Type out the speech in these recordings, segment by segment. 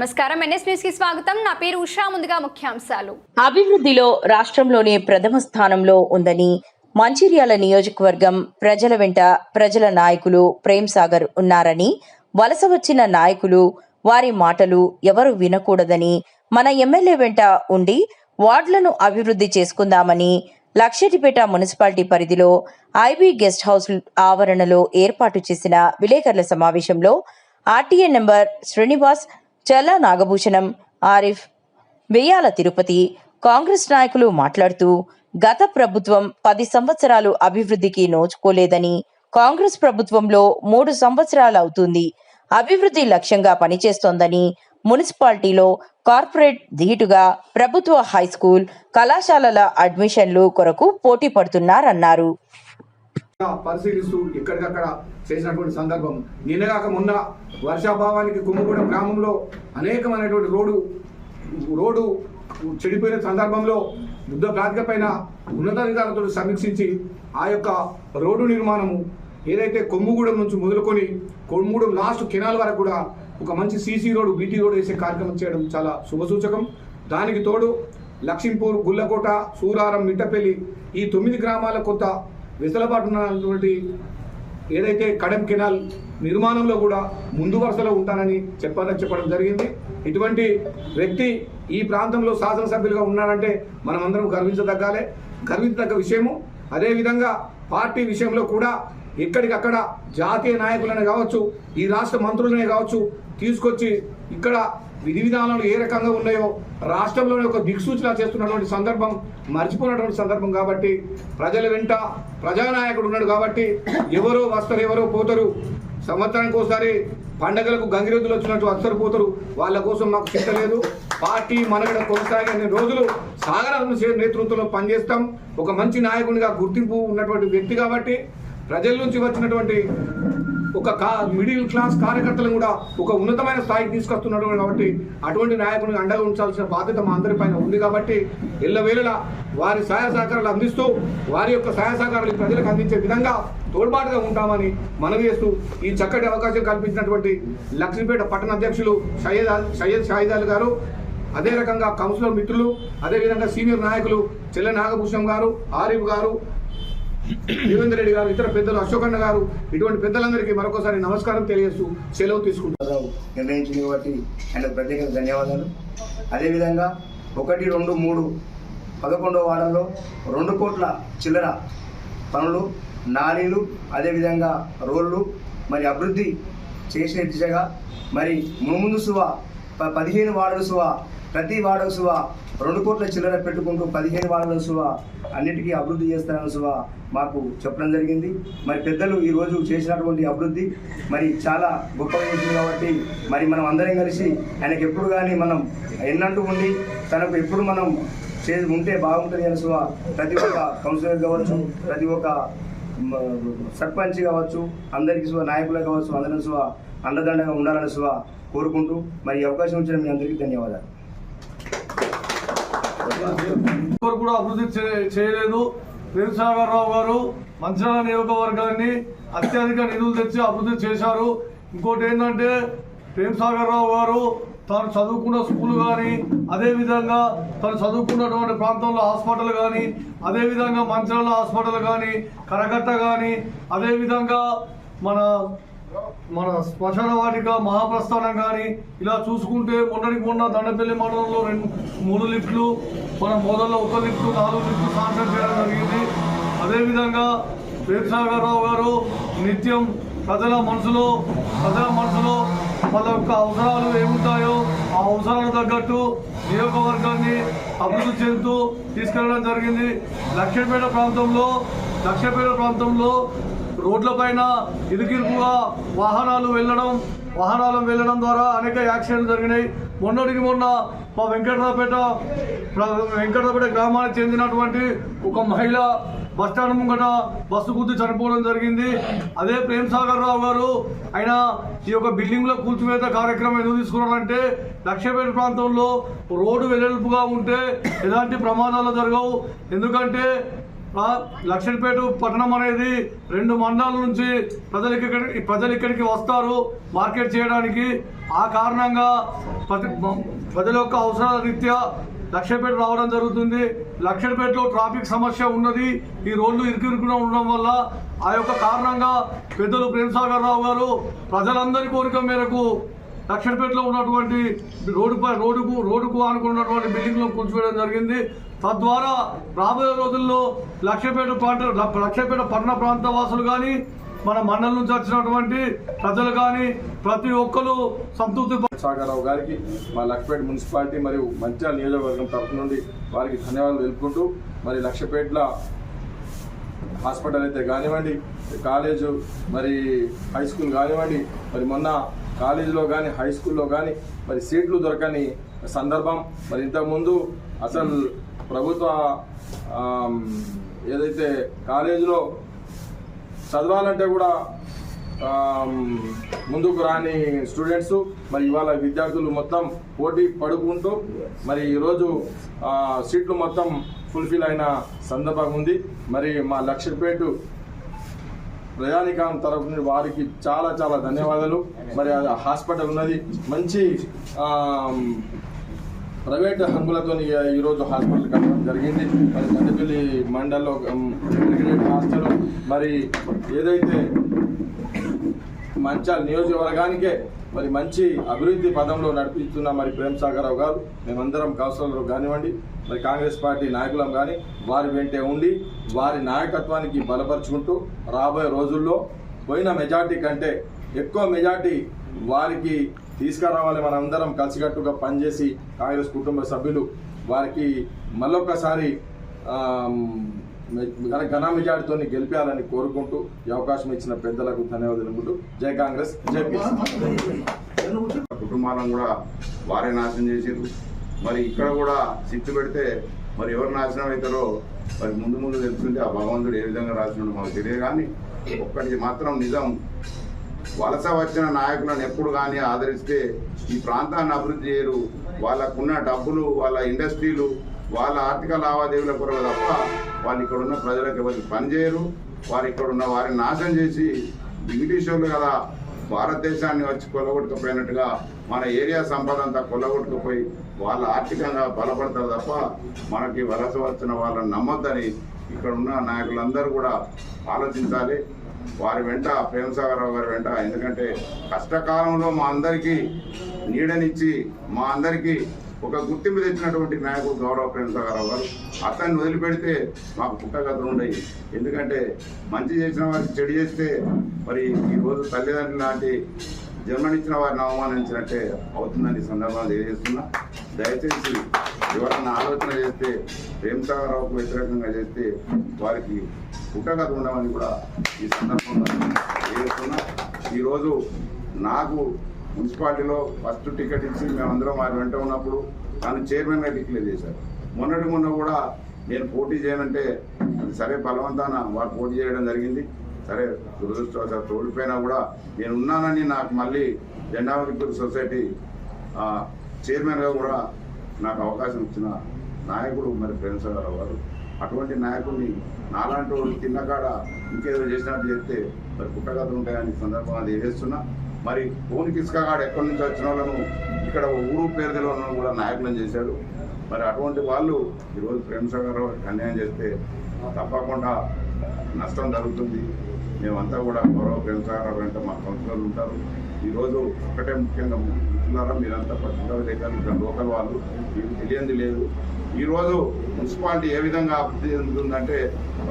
నమస్కారం, NS news కి స్వాగతం. నా పేరు ఉషా. ముందుగా ముఖ్యాంశాలు. అభివృద్ధిలో రాష్ట్రంలోనే ప్రథమ స్థానంలో ఉందని మంచిర్యాల నియోజకవర్గం ప్రజల వెంట ప్రజల నాయకులు ప్రేమ్ సాగర్ ఉన్నారని, వలస వచ్చిన నాయకులు వారి మాటలు ఎవరు వినకూడదని, మన ఎమ్మెల్యే వెంట ఉండి వార్డులను అభివృద్ధి చేసుకుందామని లక్షెట్టిపేట మున్సిపాలిటీ పరిధిలో ఐబీ గెస్ట్ హౌస్ ఆవరణలో ఏర్పాటు చేసిన విలేకరుల సమావేశంలో ఆర్టీఏ నెంబర్ శ్రీనివాస్, చల్లా నాగభూషణం, ఆరిఫ్, వెయ్యాల తిరుపతి కాంగ్రెస్ నాయకులు మాట్లాడుతూ, గత ప్రభుత్వం 10 సంవత్సరాలు అభివృద్ధికి నోచుకోలేదని, కాంగ్రెస్ ప్రభుత్వంలో 3 సంవత్సరాలు అవుతుంది అభివృద్ధి లక్ష్యంగా పనిచేస్తోందని, మున్సిపాలిటీలో కార్పొరేట్ ధీటుగా ప్రభుత్వ హైస్కూల్ కళాశాలల అడ్మిషన్లు కొరకు పోటీ పడుతున్నారన్నారు. పరిశీలిస్తూ ఎక్కడికక్కడ చేసినటువంటి సందర్భం. నిన్నగాక మొన్న వర్షాభావానికి కుమ్మగూడెం గ్రామంలో అనేకమైనటువంటి రోడ్డు చెడిపోయిన సందర్భంలో యుద్ధ ప్రాతిక పైన ఉన్నతాధికారులతో సమీక్షించి ఆ యొక్క రోడ్డు నిర్మాణము ఏదైతే కొమ్ముగూడెం నుంచి మొదలుకొని కొమ్ముగూడెం లాస్ట్ కెనాల్ వరకు కూడా ఒక మంచి సీసీ రోడ్డు, బీటీ రోడ్డు వేసే కార్యక్రమం చేయడం చాలా శుభసూచకం. దానికి తోడు లక్ష్మీపూర్, గుల్లకోట, సూరారం, మిట్టపల్లి ఈ 9 గ్రామాల కొంత వెసులుబాటు ఉన్నటువంటి ఏదైతే కడెం కెనాల్ నిర్మాణంలో కూడా ముందు వరుసలో ఉంటానని చెప్పడం జరిగింది. ఇటువంటి వ్యక్తి ఈ ప్రాంతంలో శాసనసభ్యులుగా ఉన్నారంటే మనమందరం గర్వించదగ్గ విషయము. అదేవిధంగా పార్టీ విషయంలో కూడా ఎక్కడికక్కడ జాతీయ నాయకులనే కావచ్చు, ఈ రాష్ట్ర మంత్రులనే కావచ్చు తీసుకొచ్చి ఇక్కడ విధి విధానాలు ఏ రకంగా ఉన్నాయో రాష్ట్రంలోనే ఒక దిక్సూచిలా చేస్తున్నటువంటి సందర్భం, మర్చిపోయినటువంటి సందర్భం. కాబట్టి ప్రజల వెంట ప్రజానాయకుడు ఉన్నాడు కాబట్టి ఎవరో వస్తారు, ఎవరో పోతారు. సంవత్సరానికి ఒకసారి పండగలకు గంగిరెద్దులు వచ్చినట్టు వస్తారు, పోతారు. వాళ్ళ కోసం మాకు చింత లేదు. పార్టీ మనగడ కొనసాగే రోజులు సాగర నేతృత్వంలో పనిచేస్తాం. ఒక మంచి నాయకునిగా గుర్తింపు ఉన్నటువంటి వ్యక్తి కాబట్టి ప్రజల నుంచి వచ్చినటువంటి ఒక మిడిల్ క్లాస్ కార్యకర్తలను కూడా ఒక ఉన్నతమైన స్థాయికి తీసుకొస్తున్నాడు కాబట్టి అటువంటి నాయకుడిని అండగా ఉంచాల్సిన బాధ్యత మా అందరిపైన ఉంది. కాబట్టి ఎల్లవేళలా వారి సహాయ సహకారాలు అందిస్తూ వారి యొక్క సహాయ సహకారాలు ప్రజలకు అందించే విధంగా తోడ్పాటుగా ఉంటామని మనవి చేస్తూ ఈ చక్కటి అవకాశం కల్పించినటువంటి లక్ష్మీపేట పట్టణ అధ్యక్షులు సయ్యద్ షాహిదాల్ గారు, అదే రకంగా కౌన్సిలర్ మిత్రులు, అదేవిధంగా సీనియర్ నాయకులు చెల్ల నాగభూషణం గారు, ఆరిఫ్ గారు, దేవేందర్ రెడ్డి గారు, ఇతర పెద్దలు అశోకన్న గారు, ఇటువంటి పెద్దలందరికీ మరొకసారి నమస్కారం తెలియజేస్తూ సెలవు తీసుకుంటారు. నిర్ణయించింది కాబట్టి ఆయనకు ప్రత్యేక ధన్యవాదాలు. అదేవిధంగా 1, 2, 3 11వ వార్డులో 2 కోట్ల చిల్లర పనులు, నాలీలు, అదేవిధంగా రోడ్లు మరి అభివృద్ధి చేసే దిశగా మరి ముందు సువ 15 వార్డుల సువ, ప్రతి వార్డు సువ 2 కోట్ల చిల్లర పెట్టుకుంటూ 15 వార్డుల సువ అన్నిటికీ అభివృద్ధి చేస్తారని సువ మాకు చెప్పడం జరిగింది. మరి పెద్దలు ఈరోజు చేసినటువంటి అభివృద్ధి మరి చాలా గొప్పగా చేసింది కాబట్టి మరి మనం అందరం కలిసి ఆయనకు ఎప్పుడు కానీ మనం ఎన్నంటూ ఉండి తనకు ఎప్పుడు మనం ఉంటే బాగుంటుంది అని సువ ప్రతి ఒక్క కౌన్సిలర్ కావచ్చు, ప్రతి ఒక్క సర్పంచ్ కావచ్చు, అందరికీ సువ నాయకులు కావచ్చు, అందరం సువ అండదండగా ఉండాలని సువ కోరుకుంటూ మరి అవకాశం ఇచ్చిన మీ అందరికీ ధన్యవాదాలు. కూడా అభివృద్ధి చేయలేదు. ప్రేమ్ సాగర్ రావు గారు మంచిర్యాల నియోజకవర్గాన్ని అత్యధిక నిధులు తెచ్చి అభివృద్ధి చేశారు. ఇంకోటి ఏంటంటే ప్రేమ్ సాగర్ రావు గారు తాను చదువుకున్న స్కూల్ కానీ, అదేవిధంగా తను చదువుకున్నటువంటి ప్రాంతంలో హాస్పిటల్ కానీ, అదేవిధంగా మంచిర్యాల హాస్పిటల్ కానీ, కరకట్ట కానీ, అదేవిధంగా మన శ్మశాన వాటిక మహాప్రస్థానం కానీ ఇలా చూసుకుంటే మొన్న దండపల్లి మండలంలో 3 లిఫ్ట్లు, మన మోదల్లో 1 లిఫ్ట్, 4 లిఫ్ట్లు శాంక్షన్ చేయడం జరిగింది. అదేవిధంగా ప్రేమ్ సాగర్ రావు గారు నిత్యం ప్రజల మనసులో వాళ్ళ యొక్క అవసరాలు ఏముంటాయో ఆ అవసరాలకు తగ్గట్టు నియోజకవర్గాన్ని అభివృద్ధి చెందుతూ తీసుకెళ్లడం జరిగింది. లక్షపేట ప్రాంతంలో రోడ్లపైన ఇరుకిరుకుగా వాహనాలు వెళ్ళడం ద్వారా అనేక యాక్సిడెంట్లు జరిగినాయి. మొన్నటికి మొన్న మా వెంకటరావుపేట గ్రామానికి చెందినటువంటి ఒక మహిళ బస్టాండ్ ముంగట బస్సు గుద్ది చనిపోవడం జరిగింది. అదే ప్రేమ్ సాగర్ రావు గారు ఆయన ఈ యొక్క బిల్డింగ్లో కూల్చివేత కార్యక్రమం ఎందుకు తీసుకున్నారంటే లక్షపేట ప్రాంతంలో రోడ్డు వెడల్పుగా ఉంటే ఎలాంటి ప్రమాదాలు జరగవు. ఎందుకంటే లక్షడిపేట పట్టణం అనేది 2 మండలాల నుంచి ప్రజలు ఇక్కడికి వస్తారు మార్కెట్ చేయడానికి. ఆ కారణంగా ప్రజల యొక్క అవసరాల రీత్యా లక్షడిపేట రావడం జరుగుతుంది. లక్షడిపేటలో ట్రాఫిక్ సమస్య ఉన్నది. ఈ రోడ్లు ఇరుకుగా ఉండడం వల్ల ఆ యొక్క కారణంగా పెద్దలు ప్రేమ్సాగర్ రావు గారు ప్రజలందరి కోరిక మేరకు లక్షడిపేటలో ఉన్నటువంటి రోడ్డుకు ఆనుకున్నటువంటి బిల్డింగ్లను కూల్చివేయడం జరిగింది. తద్వారా రాబోయే రోజుల్లో లక్షడిపేట పట్టణ ప్రాంత వాసులు కానీ మన మండలం నుంచి వచ్చినటువంటి ప్రజలు కానీ ప్రతి ఒక్కరు సంతృప్తి. సాగరరావు గారికి మా లక్షపేట మున్సిపాలిటీ మరియు మంచిర్యాల నియోజకవర్గం తరఫు నుండి వారికి ధన్యవాదాలు తెలుపుకుంటూ, మరి లక్షపేటలో హాస్పిటల్ అయితే కానివ్వండి, కాలేజు మరి హై స్కూల్ కానివ్వండి, మరి మొన్న కాలేజీలో కానీ హై స్కూల్లో కానీ మరి సీట్లు దొరకని సందర్భం. మరి ఇంతకుముందు అసలు ప్రభుత్వ ఏదైతే కాలేజీలో చదవాలంటే కూడా ముందుకు రాని స్టూడెంట్స్ మరి ఇవాళ విద్యార్థులు మొత్తం పోటీ పడుకుంటూ మరి ఈరోజు సీట్లు మొత్తం ఫుల్ఫిల్ అయిన సందర్భం ఉంది. మరి మా లక్షడిపేట ప్రయాణికం తరఫు నుండి వారికి చాలా చాలా ధన్యవాదాలు. మరి హాస్పిటల్ ఉన్నది, మంచి ప్రైవేట్ హంగులతో ఈరోజు హాస్పిటల్ కట్టడం జరిగింది. మరి దండపల్లి మండల్లో హాస్టల్ మరి ఏదైతే మంచిర్యాల నియోజకవర్గానికే మరి మంచి అభివృద్ధి పదంలో నడిపిస్తున్న మరి ప్రేమ్సాగరరావు గారు, మేమందరం కౌన్సిలర్లు కానివ్వండి, మరి కాంగ్రెస్ పార్టీ నాయకులం కానీ వారి వెంటే ఉండి వారి నాయకత్వానికి బలపరుచుకుంటూ రాబోయే రోజుల్లో పోయిన మెజార్టీ కంటే ఎక్కువ మెజార్టీ వారికి తీసుకురావాలి. మనందరం కలిసికట్టుగా పనిచేసి కాంగ్రెస్ కుటుంబ సభ్యులు వారికి మళ్ళొక్కసారి ఘన మెజార్టీతో గెలిపాలని కోరుకుంటూ ఈ అవకాశం ఇచ్చిన పెద్దలకు ధన్యవాదాలు. జై కాంగ్రెస్, జై కుటుంబాలను కూడా వారే నాశనం చేసారు. మరి ఇక్కడ కూడా సిట్టు పెడితే మరి ఎవరు నాశనం అవుతారో మరి ముందు తెలుస్తుంది. ఆ భగవంతుడు ఏ విధంగా రాసినాడో మాకు తెలియదు. కానీ ఒక్కటి మాత్రం నిజం, వలస వచ్చిన నాయకులను ఎప్పుడు కానీ ఆదరిస్తే ఈ ప్రాంతాన్ని అభివృద్ధి చేయరు. వాళ్ళకున్న డబ్బులు, వాళ్ళ ఇండస్ట్రీలు, వాళ్ళ ఆర్థిక లావాదేవీల కొరకు తప్ప వాళ్ళు ఇక్కడ ఉన్న ప్రజలకు ఎవరికి పనిచేయరు. వారు ఇక్కడ ఉన్న వారిని నాశనం చేసి బ్రిటిష్ వాళ్ళు కదా భారతదేశాన్ని వచ్చి కొల్లగొట్టుకుపోయినట్టుగా మన ఏరియా సంపద అంతా కొల్లగొట్టుకుపోయి వాళ్ళు ఆర్థికంగా బలపడతారు తప్ప మనకి వలస వచ్చిన వాళ్ళని నమ్మొద్దని ఇక్కడ ఉన్న నాయకులందరూ కూడా ఆలోచించాలి. వారి వెంట ప్రేమ్సాగరరావు గారి వెంట, ఎందుకంటే కష్టకాలంలో మా అందరికీ నీడనిచ్చి మా అందరికీ ఒక గుర్తింపు తెచ్చినటువంటి నాయకుడు గౌరవ ప్రేమ్సాగరరావు గారు. అతన్ని వదిలిపెడితే మాకు పుట్టగతులు ఉండయి. ఎందుకంటే మంచి చేసిన వారికి చెడు చేస్తే మరి ఈరోజు తల్లిదండ్రులు లాంటి జన్మనిచ్చిన వారిని అవమానించినట్టే అవుతుందని సందర్భాలు తెలియజేస్తున్నా. దయచేసి ఎవరన్నా ఆలోచన చేస్తే ప్రేమ్సాగరరావుకు వ్యతిరేకంగా చేస్తే వారికి పుట్టగత ఉండమని కూడా ఈ సందర్భంగా తెలియజేస్తున్నా. ఈరోజు నాకు మున్సిపాలిటీలో ఫస్ట్ టికెట్ ఇచ్చి మేమందరం వారి వెంట ఉన్నప్పుడు నన్ను చైర్మన్గా డిక్లేర్ చేశారు. మొన్న కూడా నేను పోటీ చేయనంటే అది సరే బలవంతాన వారు పోటీ చేయడం జరిగింది. సరే దురదృష్టవశాత్తు ఓడిపోయినా కూడా నేను ఉన్నానని నాకు మళ్ళీ జెండావళిపూర్ సొసైటీ చైర్మన్గా కూడా నాకు అవకాశం ఇచ్చిన నాయకుడు మరి ప్రేమ్సాగరరావు గారు. అటువంటి నాయకుడిని నాలాంటి వాళ్ళు తిన్నకాడ ఇంకేదో చేసినట్టు చేస్తే మరి పుట్టగత ఉంటాయని సందర్భంగా తెలియజేస్తున్నా. మరి ఫోన్ కిస్కాగాడు ఎక్కడి నుంచి వచ్చిన వాళ్ళను ఇక్కడ ఊరు పేరు తెలియని కూడా నాయకులను చేశాడు. మరి అటువంటి వాళ్ళు ఈరోజు ప్రేమ్సాగరరావు అన్యాయం చేస్తే తప్పకుండా నష్టం జరుగుతుంది. మేమంతా కూడా గౌరవ ప్రేమ్సాగరరావు వెంట మా కౌన్సిలర్లు ఉంటారు. ఈరోజు ఒకటే ముఖ్యంగా మిత్రులారా, మీరంతా పత్రికా విలేకరులు, లోకల్ వాళ్ళు, మీకు తెలియంది లేదు. ఈరోజు మున్సిపాలిటీ ఏ విధంగా అభివృద్ధి చెందుతుందంటే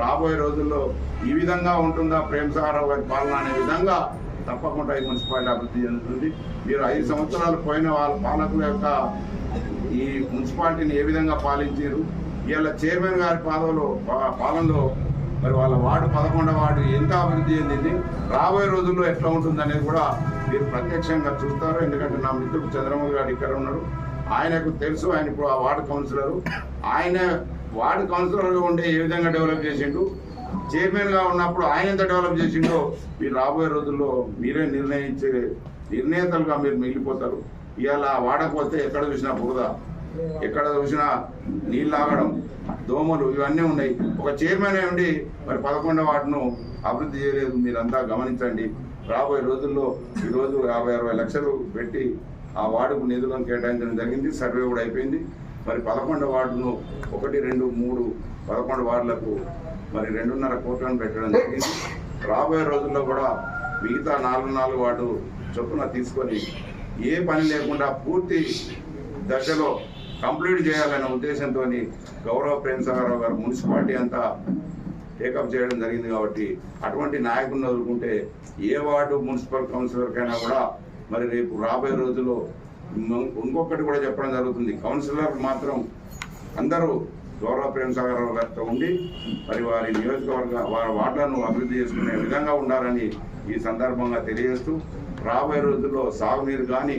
రాబోయే రోజుల్లో ఈ విధంగా ఉంటుందా ప్రేమ్సాగరరావు గారి పాలన అనే విధంగా తప్పకుండా ఈ మున్సిపాలిటీ అభివృద్ధి చెందుతుంది. మీరు 5 సంవత్సరాలు పోయిన వాళ్ళ పాలకుల యొక్క ఈ మున్సిపాలిటీని ఏ విధంగా పాలించారు, ఇవాళ చైర్మన్ గారి పాలనలో మరి వాళ్ళ వార్డు 11వ వార్డు ఎంత అభివృద్ధి చెందింది, రాబోయే రోజుల్లో ఎట్లా ఉంటుంది అనేది కూడా మీరు ప్రత్యక్షంగా చూస్తారు. ఎందుకంటే నా మిత్రుడు చంద్రమోహన్ గారు ఇక్కడ ఉన్నాడు, ఆయనకు తెలుసు. ఆయన ఇప్పుడు ఆ వార్డు కౌన్సిలరు. ఆయన వార్డు కౌన్సిలర్గా ఉండే ఏ విధంగా డెవలప్ చేసిండు, చైర్మన్గా ఉన్నప్పుడు ఆయన ఎంత డెవలప్ చేసిండో మీరు రాబోయే రోజుల్లో మీరే నిర్ణయించే నిర్ణేతలుగా మీరు మిగిలిపోతారు. ఇవాళ వాడకపోతే ఎక్కడ చూసినా బురద, ఎక్కడ చూసినా నీళ్ళు ఆగడం, దోమలు ఇవన్నీ ఉన్నాయి. ఒక చైర్మన్ అయి ఉండి మరి 11వ వార్డును అభివృద్ధి చేయలేదు. మీరంతా గమనించండి. రాబోయే రోజుల్లో ఈరోజు 50-60 లక్షలు పెట్టి ఆ వార్డుకు నిధులను కేటాయించడం జరిగింది. సర్వే కూడా అయిపోయింది. మరి 11వ వార్డును 1, 2, 3 11 వార్డులకు మరి 2.5 కోట్లను పెట్టడం జరిగింది. రాబోయే రోజుల్లో కూడా మిగతా 4 వార్డు చొప్పున తీసుకొని ఏ పని లేకుండా పూర్తి దశలో కంప్లీట్ చేయాలనే ఉద్దేశంతో గౌరవ ప్రేమసాగరరావు గారు మున్సిపాలిటీ అంతా టేకప్ చేయడం జరిగింది. కాబట్టి అటువంటి నాయకుడిని వదులుకుంటే ఏ వార్డు మున్సిపల్ కౌన్సిలర్కైనా కూడా మరి రేపు రాబోయే రోజుల్లో ఇంకొకటి కూడా చెప్పడం జరుగుతుంది. కౌన్సిలర్ మాత్రం అందరూ గౌరవ ప్రేమసాగరరావు గారితో ఉండి మరి వారి నియోజకవర్గ వారి వార్డులను అభివృద్ధి చేసుకునే విధంగా ఉండాలని ఈ సందర్భంగా తెలియజేస్తూ రాబోయే రోజుల్లో సాగునీరు కానీ